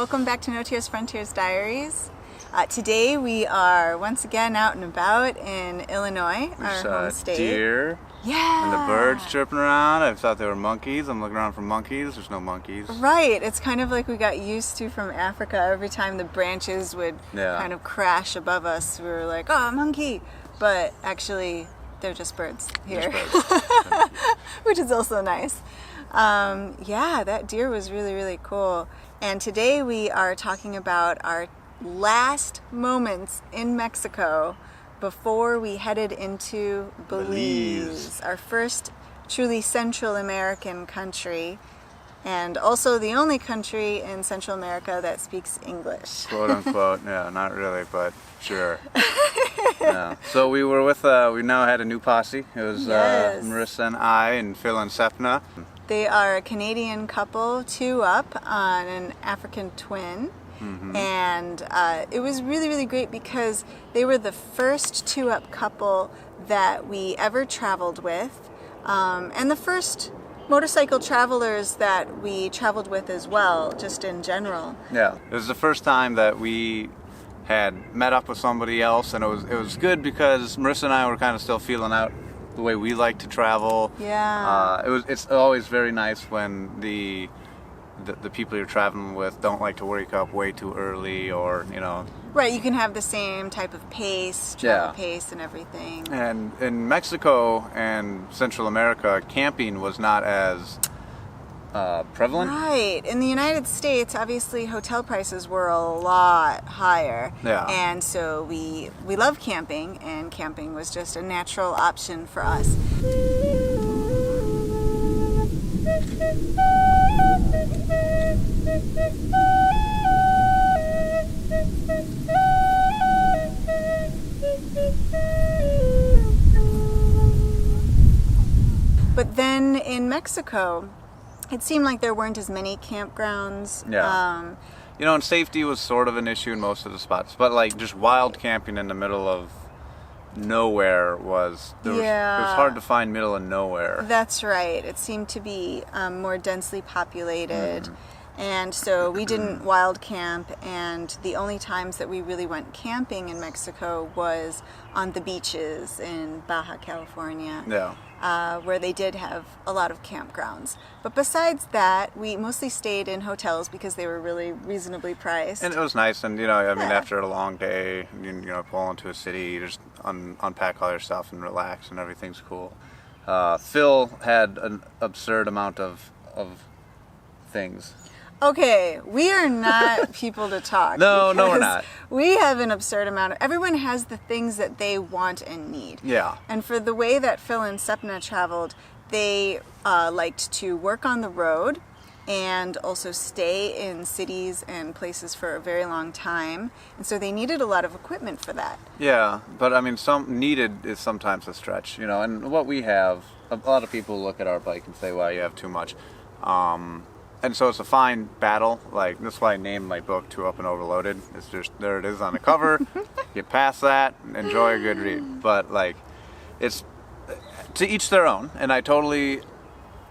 Welcome back to NOTIERS Frontiers Diaries. Today we are once again out and about in Illinois, our home state. Deer. Yeah. And the birds chirping around. I thought they were monkeys. I'm looking around for monkeys. There's no monkeys. Right. It's kind of like we got used to from Africa. Every time the branches would kind of crash above us, we were like, oh, a monkey. But actually, they're just birds here. Just birds. Which is also nice. Yeah, that deer was really, really cool. And today we are talking about our last moments in Mexico before we headed into Belize, our first truly Central American country, and also the only country in Central America that speaks English. Quote unquote. Yeah, not really, but sure. Yeah. So we were with, we now had a new posse. It was Marisa and I and Phil and Sepna. They are a Canadian couple, 2 up on an African twin. Mm-hmm. And it was really, really great because they were the first 2-up couple that we ever traveled with, and the first motorcycle travelers that we traveled with as well, just in general. Yeah, it was the first time that we had met up with somebody else, and it was good because Marisa and I were kind of still feeling out the way we like to travel. Yeah. It's always very nice when the people you're traveling with don't like to wake up way too early, or Right, you can have the same type of pace, travel pace and everything. And in Mexico and Central America, camping was not as prevalent. Right. In the United States, obviously hotel prices were a lot higher. Yeah. And so we love camping, and camping was just a natural option for us. But then in Mexico, it seemed like there weren't as many campgrounds. Yeah. And safety was sort of an issue in most of the spots, but like just wild camping in the middle of nowhere was it was hard to find middle of nowhere. That's right. It seemed to be more densely populated. And so we didn't wild camp, and the only times that we really went camping in Mexico was on the beaches in Baja California. Yeah. Where they did have a lot of campgrounds. But besides that, we mostly stayed in hotels because they were really reasonably priced. And it was nice, and after a long day, pull into a city, you just unpack all your stuff and relax, and everything's cool. Phil had an absurd amount of things. Okay, we are not people to talk. No, we're not. We have an absurd amount everyone has the things that they want and need. Yeah. And for the way that Phil and Sepna traveled, they liked to work on the road and also stay in cities and places for a very long time. And so they needed a lot of equipment for that. Yeah, but some needed is sometimes a stretch, and what we have, a lot of people look at our bike and say, well, you have too much. And so it's a fine battle. Like, that's why I named my book 2 Up and Overloaded. It's just, there it is on the cover. Get past that, enjoy a good read. But it's to each their own. And I totally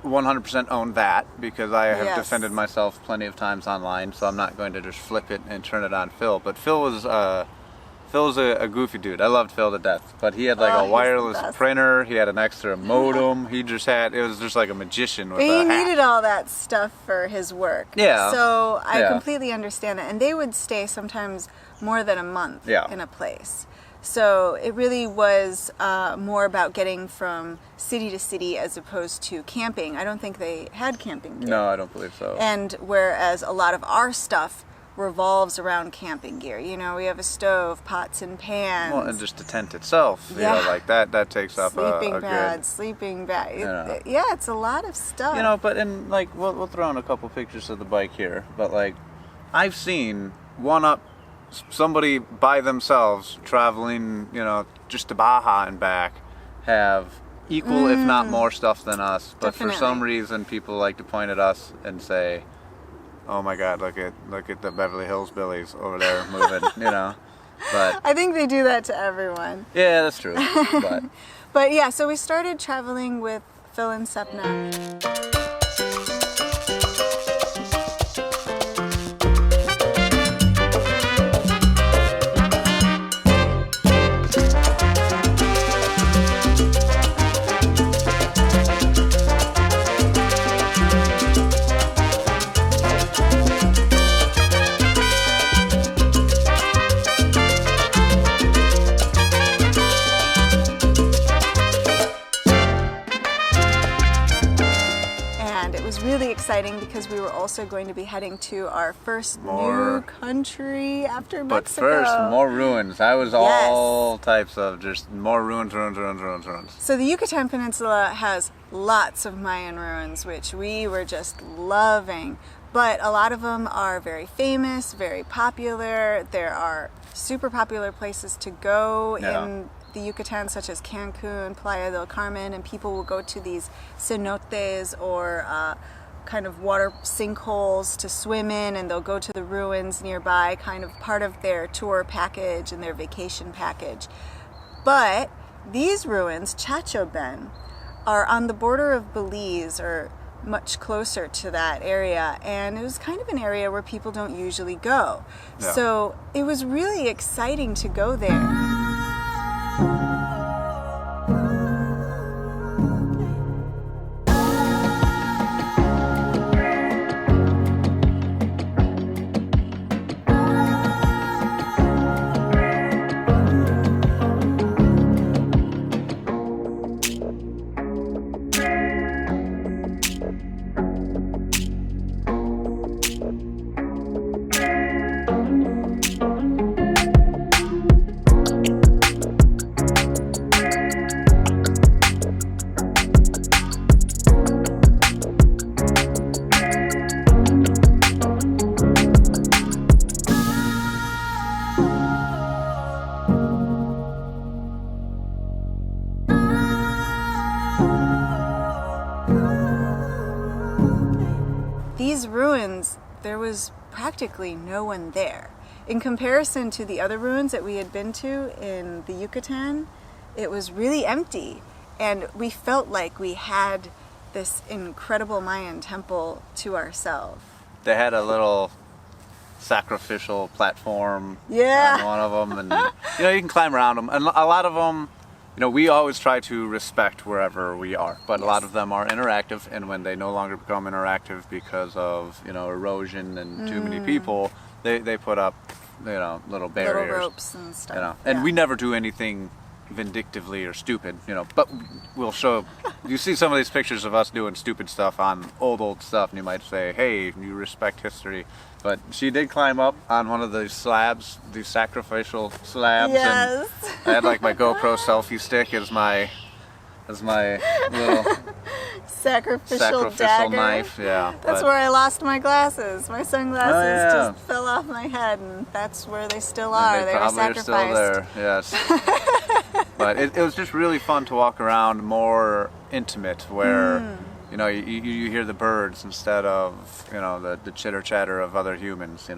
100% own that, because I have defended myself plenty of times online. So I'm not going to just flip it and turn it on Phil. But Phil's a goofy dude. I loved Phil to death, but he had a wireless printer. He had an extra modem. It was just like a magician with a hat. He needed all that stuff for his work. Yeah. So I completely understand that. And they would stay sometimes more than a month in a place. So it really was more about getting from city to city as opposed to camping. I don't think they had camping gear. No, I don't believe so. And whereas a lot of our stuff revolves around camping gear. We have a stove, pots and pans. Well, and just the tent itself, that takes up sleeping bag. Yeah, it's a lot of stuff. But we'll throw in a couple pictures of the bike here. But I've seen somebody by themselves traveling, just to Baja and back, have equal, if not more, stuff than us. But for some reason, people like to point at us and say, oh my God, look at the Beverly Hills Billies over there moving, But I think they do that to everyone. Yeah, that's true. But yeah, so we started traveling with Phil and Sepna. exciting because we were also going to be heading to our first new More- country after But Mexico. first, more ruins. I was all types of just more ruins. So the Yucatan Peninsula has lots of Mayan ruins, which we were just loving. But a lot of them are very famous, very popular. There are super popular places to go in the Yucatan, such as Cancun, Playa del Carmen, and people will go to these cenotes or kind of water sinkholes to swim in, and they'll go to the ruins nearby, kind of part of their tour package and their vacation package. But these ruins, Chachoben, are on the border of Belize, or much closer to that area, and it was kind of an area where people don't usually go. Yeah. So it was really exciting to go there. These ruins, there was practically no one there. In comparison to the other ruins that we had been to in the Yucatan, it was really empty, and we felt like we had this incredible Mayan temple to ourselves. They had a little sacrificial platform Yeah. on one of them, and you can climb around them. And a lot of them, we always try to respect wherever we are, but a lot of them are interactive, and when they no longer become interactive because of erosion and too many people, they put up little barriers, Little ropes and stuff. and Yeah. we never do anything vindictively or stupid, but we'll show. You see some of these pictures of us doing stupid stuff on old stuff, and you might say, hey, you respect history. But she did climb up on one of these slabs, these sacrificial slabs, Yes. and I had like my GoPro selfie stick as my little Sacrificial dagger. knife. Yeah, That's but- where I lost my glasses. My sunglasses Oh, yeah. just fell off my head, and that's where they still and are. they They were probably are sacrificed. still there. Yes. But it was just really fun to walk around, more intimate, where you hear the birds instead of the chitter chatter of other humans.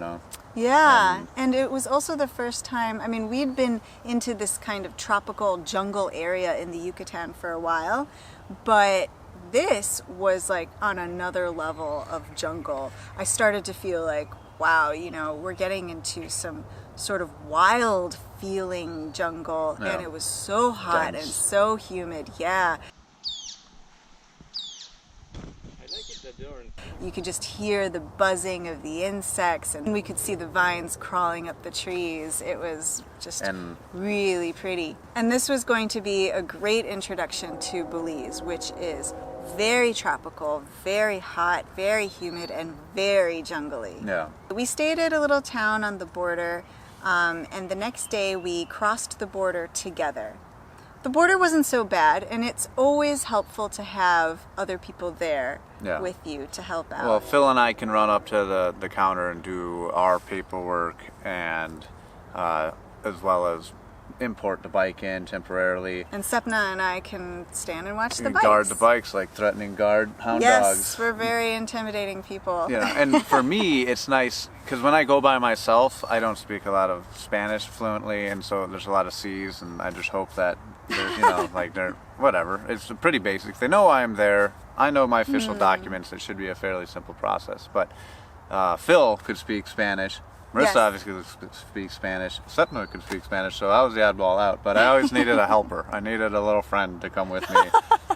Yeah, and it was also the first time, we'd been into this kind of tropical jungle area in the Yucatan for a while, but this was like on another level of jungle. I started to feel like, wow, we're getting into some sort of wild feeling jungle, Yeah. and it was so hot Dense. and so humid. Yeah. You could just hear the buzzing of the insects, and we could see the vines crawling up the trees. It was just And- really pretty. And this was going to be a great introduction to Belize, which is very tropical, very hot, very humid, and very jungly. Yeah. We stayed at a little town on the border, and the next day we crossed the border together. The border wasn't so bad, and it's always helpful to have other people there Yeah. with you to help out. Well, Phil and I can run up to the counter and do our paperwork, and as well as import the bike in temporarily. And Sepna and I can stand and watch the You bikes. guard the bikes like threatening guard hound Yes, dogs. we're very intimidating people. And for me, it's nice because when I go by myself, I don't speak a lot of Spanish fluently, and so there's a lot of C's, and I just hope that there's, they're whatever. It's pretty basic. They know I am there. I know my official documents. It should be a fairly simple process. But Phil could speak Spanish. Marissa Yes. obviously could speak Spanish. Sepna could speak Spanish, so I was the oddball out. But I always needed a helper. I needed a little friend to come with me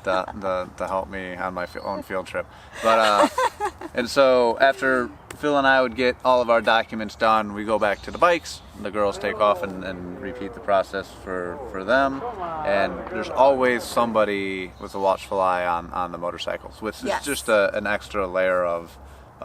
to help me on my own field trip. But and so after Phil and I would get all of our documents done. We go back to the bikes. The girls take off and repeat the process for them. And there's always somebody with a watchful eye on the motorcycles, which is just an extra layer of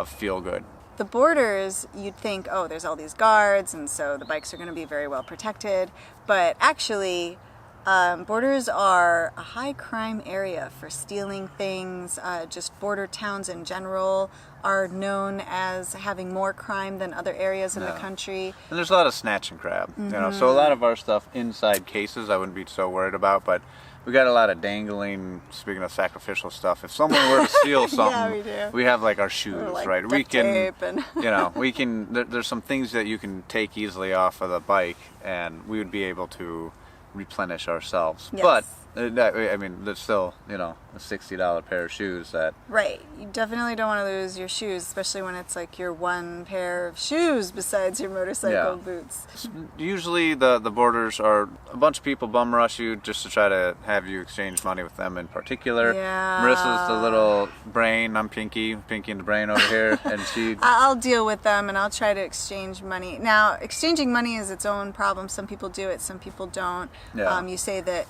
feel good. The borders, you'd think, oh, there's all these guards, and so the bikes are going to be very well protected. But actually, borders are a high crime area for stealing things. Just border towns in general are known as having more crime than other areas in the country. And there's a lot of snatch and grab, you know. So a lot of our stuff inside cases, I wouldn't be so worried about, but we got a lot of dangling, speaking of sacrificial stuff. If someone were to steal something, we have like our shoes, like right? We can, and you know, we can, there's some things that you can take easily off of the bike and we would be able to replenish ourselves. Yes. But, I mean, there's still, you know, a $60 pair of shoes that... Right. You definitely don't want to lose your shoes, especially when it's like your one pair of shoes besides your motorcycle boots. Usually the borders are a bunch of people bum rush you just to try to have you exchange money with them in particular. Yeah. Marissa's the little brain. I'm Pinky and the brain over here. And I'll deal with them and I'll try to exchange money. Now, exchanging money is its own problem. Some people do it, some people don't. Yeah.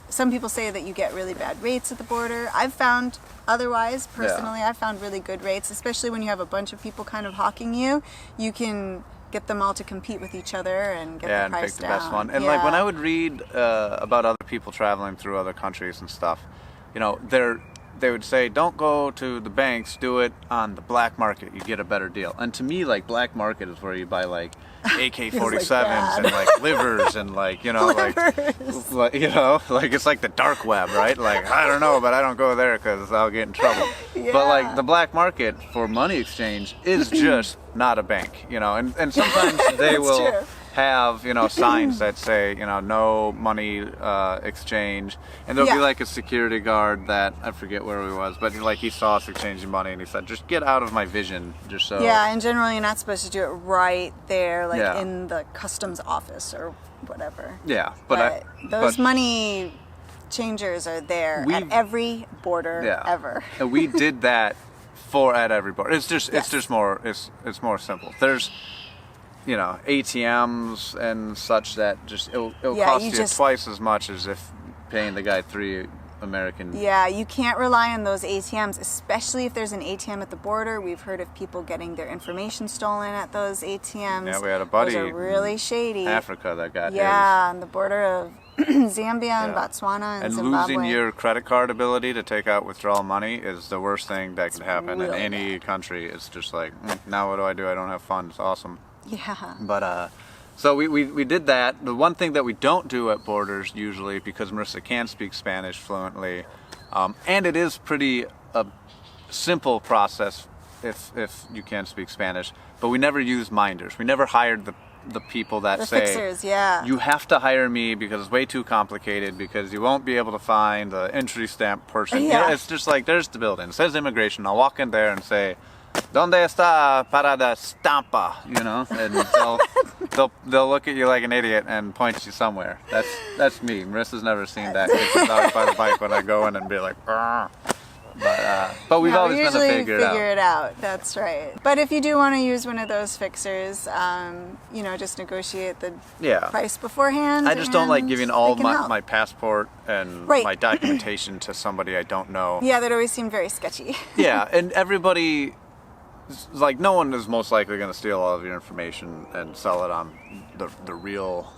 Some people say that you get really bad rates at the border. I've found otherwise, personally. I've found really good rates, especially when you have a bunch of people kind of hawking you. You can get them all to compete with each other and get the price pick the down. best one. And like when I would read about other people traveling through other countries and stuff, you know, they would say, don't go to the banks, do it on the black market, you get a better deal. And to me, like, black market is where you buy like AK-47s and like livers and like, you know, like, you know, like it's like the dark web, right? Like, I don't know, but I don't go there because I'll get in trouble. But like the black market for money exchange is just not a bank, you know, and sometimes they will have, you know, signs that say, you know, no money exchange, and there'll be like a security guard that, I forget where he was, but like he saw us exchanging money and he said, just get out of my vision, just so. Yeah, and generally you're not supposed to do it right there, like in the customs office or whatever. Yeah, but those money changers are there at every border ever. And we did that at every border. It's just more more simple. There's, you know, ATMs and such that just it'll cost you twice as much as if paying the guy $3 American. Yeah, you can't rely on those ATMs, especially if there's an ATM at the border. We've heard of people getting their information stolen at those ATMs. Yeah, we had a buddy those are really shady. Africa that got his. on the border of Zambia and Botswana and Zimbabwe. Losing your credit card ability to take out withdrawal money is the worst thing that could happen in any country. It's just like, now what do? I don't have funds. Awesome. Yeah. But so we did that. The one thing that we don't do at borders usually, because Marissa can speak Spanish fluently, and it is pretty simple process if you can speak Spanish, but we never use minders. We never hired the people that the say, fixers, you have to hire me because it's way too complicated, because you won't be able to find the entry stamp person. Yeah. You know, it's just like, there's the building. It says immigration. I'll walk in there and say, ¿Dónde está para la estampa? You know, and they'll look at you like an idiot and point you somewhere. That's me. Marissa's never seen that. She's always by the bike when I go in and be like, "Argh." But we've always been to figure it out. That's right. But if you do want to use one of those fixers, you know, just negotiate the price beforehand. I just don't like giving all my passport and my documentation to somebody I don't know. Yeah, that always seemed very sketchy. Yeah, and everybody, like, no one is most likely going to steal all of your information and sell it on the real...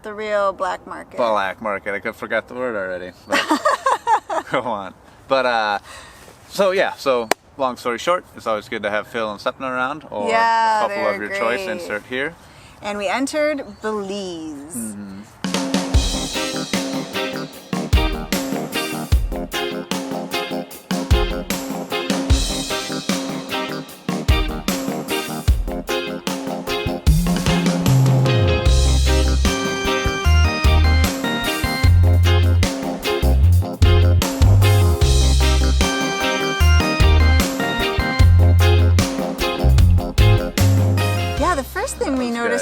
The real black market. Black market. I forgot the word already. But go on. But, so long story short, it's always good to have Phil and Sepna around, or a couple of your choice, insert here. And we entered Belize. Mm-hmm.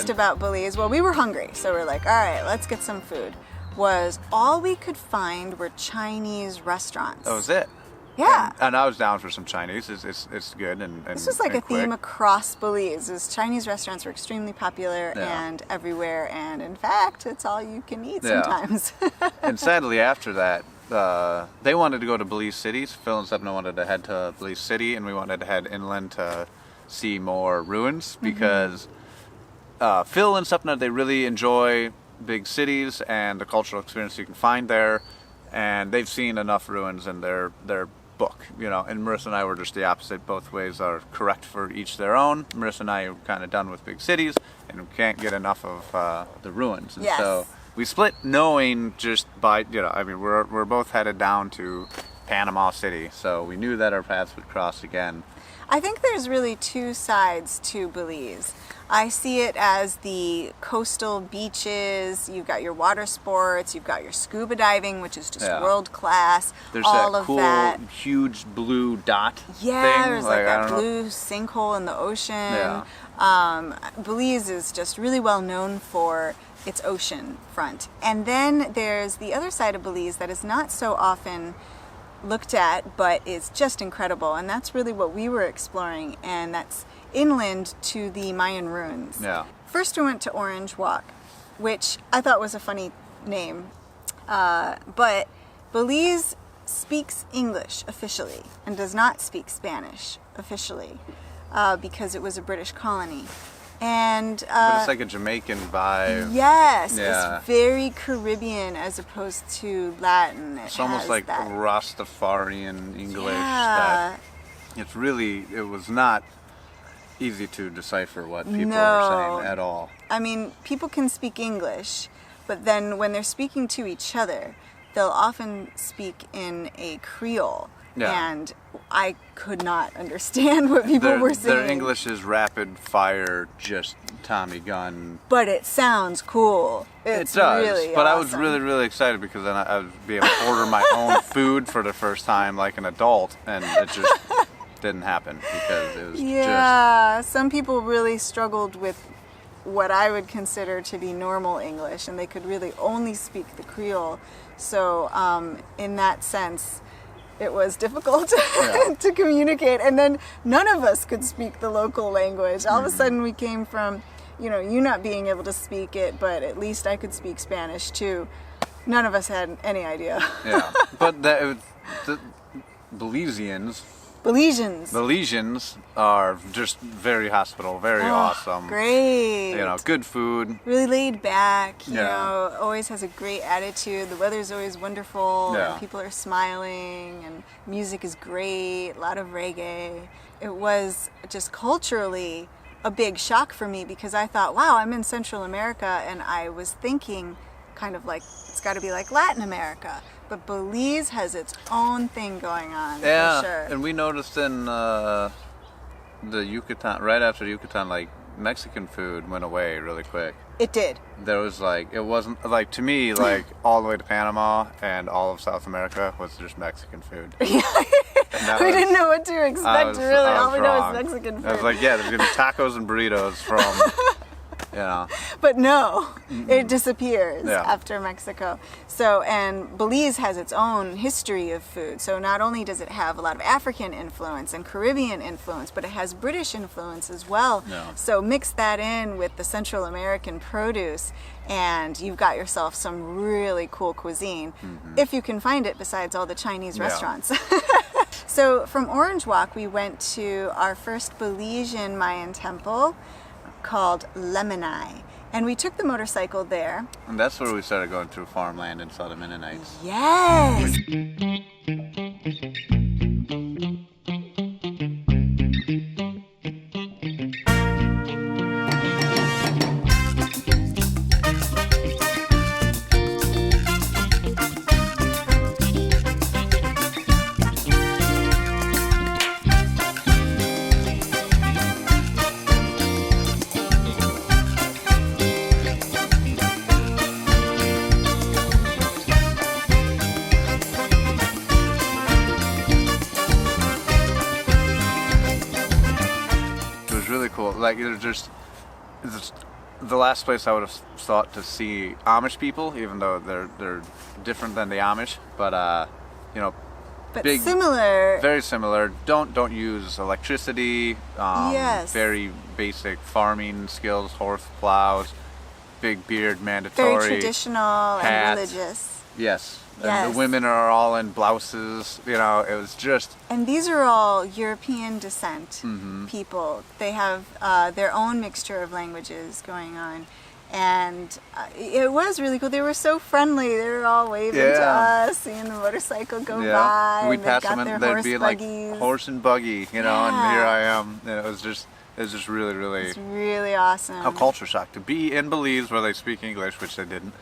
About Belize, well, we were hungry, so we're like, all right, let's get some food. Was all we could find were Chinese restaurants. That was it. Yeah. And I was down for some Chinese. It's good and This was like a quick. theme across Belize. Chinese restaurants were extremely popular Yeah. and everywhere, and in fact, it's all you can eat Yeah. sometimes. And sadly, after that, they wanted to go to Belize City. Phil and Stepna wanted to head to Belize City, and we wanted to head inland to see more ruins because Phil and Stepna, they really enjoy big cities and the cultural experience you can find there, and they've seen enough ruins in their book, you know. And Marissa and I were just the opposite. Both ways are correct for each their own. Marissa and I are kind of done with big cities, and we can't get enough of the ruins. And Yes. so we split, knowing just by, you know, I mean, we're both headed down to Panama City, so we knew that our paths would cross again. I think there's really two sides to Belize. I see it as the coastal beaches, you've got your water sports, you've got your scuba diving, which is just Yeah. world class. There's all that of cool that. huge blue dot Yeah, thing. there's like I that don't know. blue sinkhole in the ocean. Yeah. Belize is just really well known for its ocean front. And then there's the other side of Belize that is not so often looked at, but is just incredible. And that's really what we were exploring, and that's inland to the Mayan ruins. Yeah. First, we went to Orange Walk, which I thought was a funny name. But Belize speaks English officially and does not speak Spanish officially because it was a British colony. And But it's like a Jamaican vibe. yes, Yeah. it's very Caribbean as opposed to Latin. It's almost has like that. Rastafarian English. Yeah. That it was not easy to decipher what people No. were saying at all. I mean, people can speak English, but then when they're speaking to each other, they'll often speak in a Creole. Yeah. And I could not understand what people were saying. Their English is rapid fire, just Tommy gun. But it sounds cool. It's It does, really but I was awesome. really, really excited because then I would be able to order my own food for the first time like an adult, and it just didn't happen because it was Yeah, some people really struggled with what I would consider to be normal English, and they could really only speak the Creole. So in that sense, it was difficult Yeah. to communicate. And then none of us could speak the local language. All of a sudden we came from, you not being able to speak it, but at least I could speak Spanish too. None of us had any idea. yeah. But the Belizeans are just very hospitable, very awesome. Great. You know, good food. Really laid back, you Yeah. know, always has a great attitude. The weather's always wonderful, Yeah. and people are smiling, and music is great, a lot of reggae. It was just culturally a big shock for me because I thought, wow, I'm in Central America, and I was thinking kind of like, it's got to be like Latin America. But Belize has its own thing going on, Yeah, for sure. and we noticed in the Yucatan, right after Yucatan, like Mexican food went away really quick. It did. There was like, it wasn't like, to me, like all the way to Panama and all of South America was just Mexican food. And that We was- didn't know what to I expect, was- really. I All was we know wrong. is Mexican food. I was like, yeah, there's gonna be tacos and burritos from, you know. But no, it disappears Yeah. after Mexico. So, and Belize has its own history of food. So not only does it have a lot of African influence and Caribbean influence, but it has British influence as well. Yeah. So mix that in with the Central American produce, and you've got yourself some really cool cuisine, if you can find it besides all the Chinese Yeah. restaurants. So from Orange Walk, we went to our first Belizean Mayan temple called Lemoni. And we took the motorcycle there. And that's where we started going through farmland and saw the Mennonites. Yes! It was really cool. Like, it was just the last place I would have thought to see Amish people, even though they're different than the Amish. But you know, But similar. Very similar. Don't use electricity. Yes. Very basic farming skills, horse plows, big beard mandatory. Very traditional hat. and religious. Yes. Yes. And the women are all in blouses. You know, it was just. And these are all European descent Mm-hmm. people. They have their own mixture of languages going on. And it was really cool. They were so friendly. They were all waving to us, seeing the motorcycle go by. We'd pass them and they'd be like buggies. horse and buggy, you know, and here I am. And it was just really, really. It's really awesome. A culture shock to be in Belize where they speak English, which they didn't,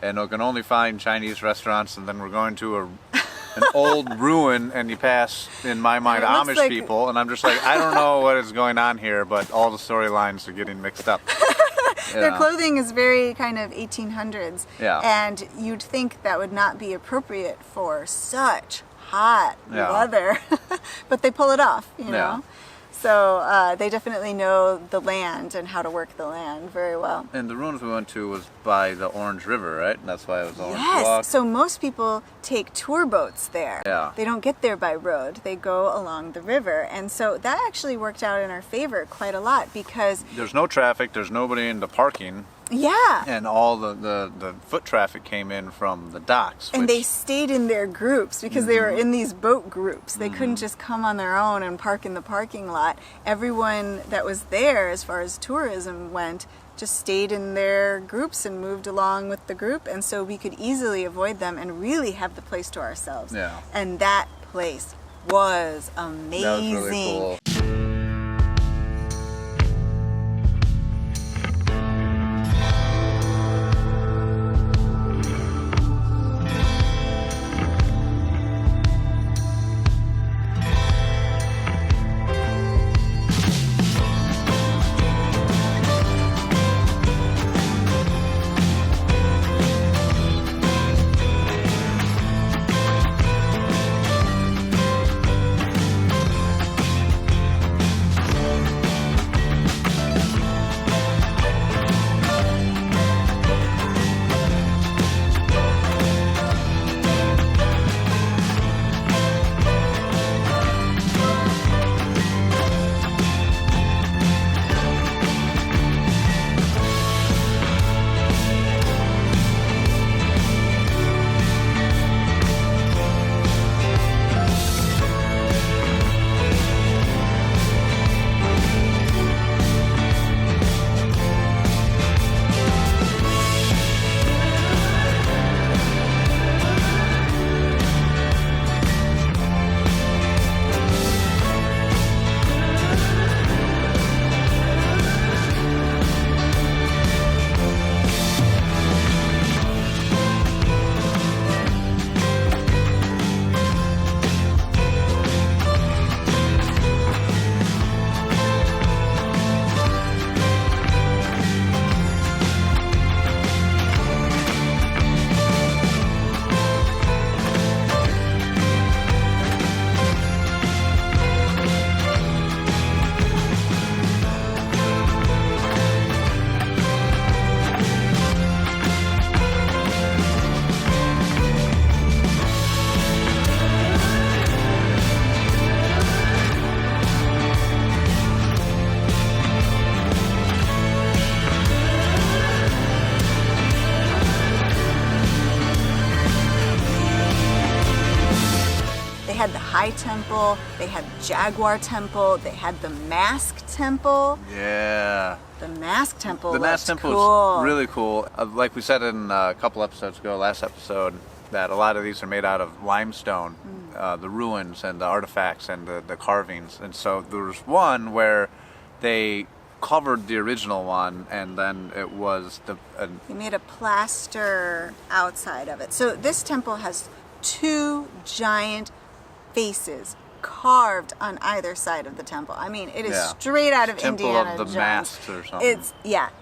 and you can only find Chinese restaurants, and then we're going to an old ruin, and you pass, in my mind, Amish like... people, and I'm just like, I don't know what is going on here, but all the storylines are getting mixed up. Their clothing is very kind of 1800s, Yeah. and you'd think that would not be appropriate for such hot weather, but they pull it off, you know. Yeah. So they definitely know the land and how to work the land very well. And the ruins we went to was by the Orange River, right? And that's why it was Orange Yes, Walk. so most people take tour boats there. Yeah. They don't get there by road. They go along the river. And so that actually worked out in our favor quite a lot because... There's no traffic, there's nobody in the parking. Yeah. And all the foot traffic came in from the docks. And they stayed in their groups because they were in these boat groups. They couldn't just come on their own and park in the parking lot. Everyone that was there, as far as tourism went, just stayed in their groups and moved along with the group. And so we could easily avoid them and really have the place to ourselves. Yeah. And that place was amazing. That was really cool. had the High Temple, they had the Jaguar Temple, they had the Mask Temple. Yeah. The Mask Temple. The Mask Temple cool. is really cool. Like we said in a couple episodes ago, last episode, that a lot of these are made out of limestone, the ruins and the artifacts and the carvings. And so there was one where they covered the original one, and then it was They made a plaster outside of it. So this temple has 2 giant faces carved on either side of the temple. I mean, it is straight out of Temple Indiana of the Jones. Masks or something.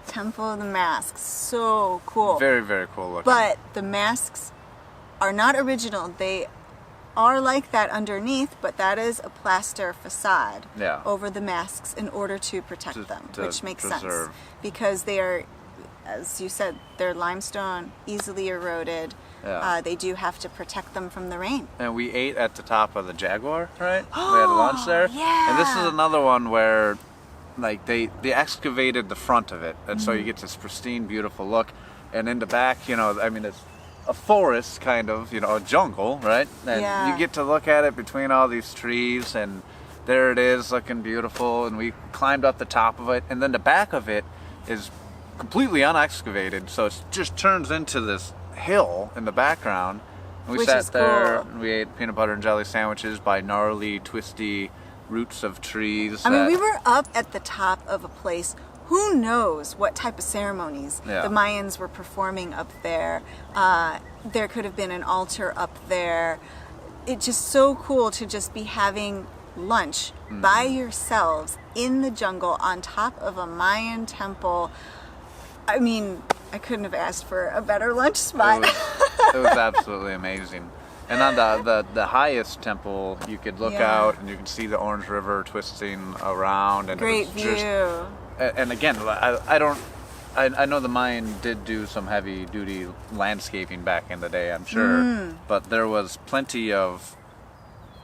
Temple of the Masks. So cool. Very, very cool looking. But the masks are not original. They are like that underneath, but that is a plaster facade over the masks in order to protect them, which makes sense. Because they are as you said, they're limestone, easily eroded. Yeah. They do have to protect them from the rain. And we ate at the top of the Jaguar, right? We had lunch there. Yeah. And this is another one where, like, they excavated the front of it, and so you get this pristine, beautiful look. And in the back, you know, I mean, it's a forest, kind of, you know, a jungle, right? And you get to look at it between all these trees, and there it is, looking beautiful. And we climbed up the top of it, and then the back of it is completely unexcavated, so it just turns into this hill in the background. And we Which sat is there cool. and we ate peanut butter and jelly sandwiches by gnarly, twisty roots of trees. I mean, we were up at the top of a place. Who knows what type of ceremonies the Mayans were performing up there. There could have been an altar up there. It's just so cool to just be having lunch by yourselves in the jungle on top of a Mayan temple. I mean, I couldn't have asked for a better lunch spot. It was absolutely amazing. And on the highest temple, you could look out and you can see the Orange River twisting around. And Great it was view. Just, and again, I know the Mayan did do some heavy duty landscaping back in the day, I'm sure, but there was plenty of,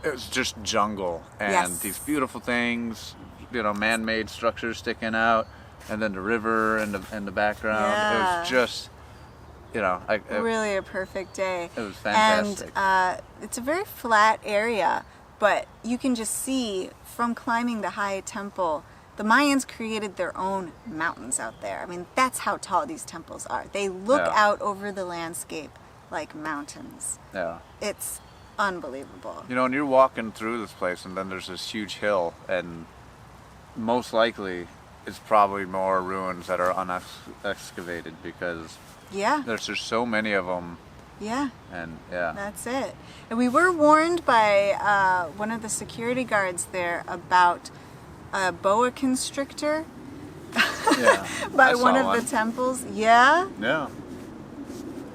it was just jungle and these beautiful things, you know, man-made structures sticking out, and then the river in the background. It was just, you know, really a perfect day. It was fantastic. And it's a very flat area, but you can just see from climbing the high temple, the Mayans created their own mountains out there. I mean, that's how tall these temples are. They look out over the landscape like mountains. Yeah. It's unbelievable. You know, and you're walking through this place, and then there's this huge hill, and most likely it's probably more ruins that are unexcavated because there's just so many of them. Yeah. And That's it. And we were warned by one of the security guards there about a boa constrictor by one of the temples. Yeah? Yeah.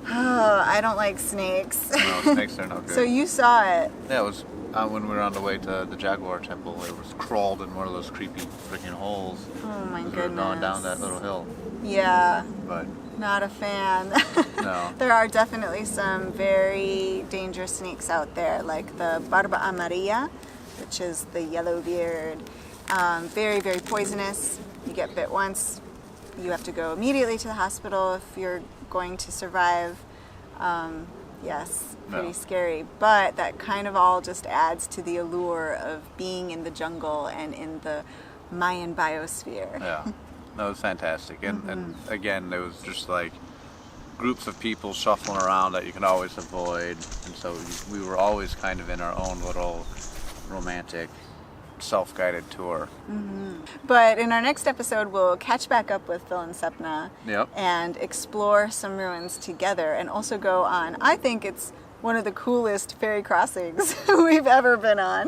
Oh, I don't like snakes. No, snakes are no good. So you saw it. Yeah, it was when we were on the way to the Jaguar Temple. It was crawled in one of those creepy freaking holes. Oh my goodness. We were going down that little hill. Yeah. But not a fan. No. There are definitely some very dangerous snakes out there, like the barba amarilla, which is the yellow beard. Very, very poisonous. You get bit once, you have to go immediately to the hospital if you're going to survive. Yes, pretty scary. But that kind of all just adds to the allure of being in the jungle and in the Mayan biosphere. Yeah, that was fantastic. And again, there was just like groups of people shuffling around that you can always avoid. And so we were always kind of in our own little romantic self-guided tour. But in our next episode, we'll catch back up with Phil and Sepna and explore some ruins together, and also go on, I think it's one of the coolest ferry crossings we've ever been on.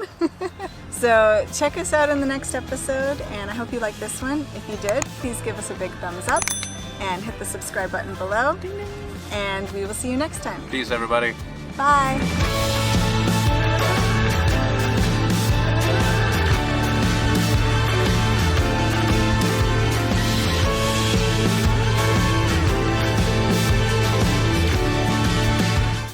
So check us out in the next episode, and I hope you like this one. If you did, please give us a big thumbs up and hit the subscribe button below. And we will see you next time. Peace, everybody. Bye.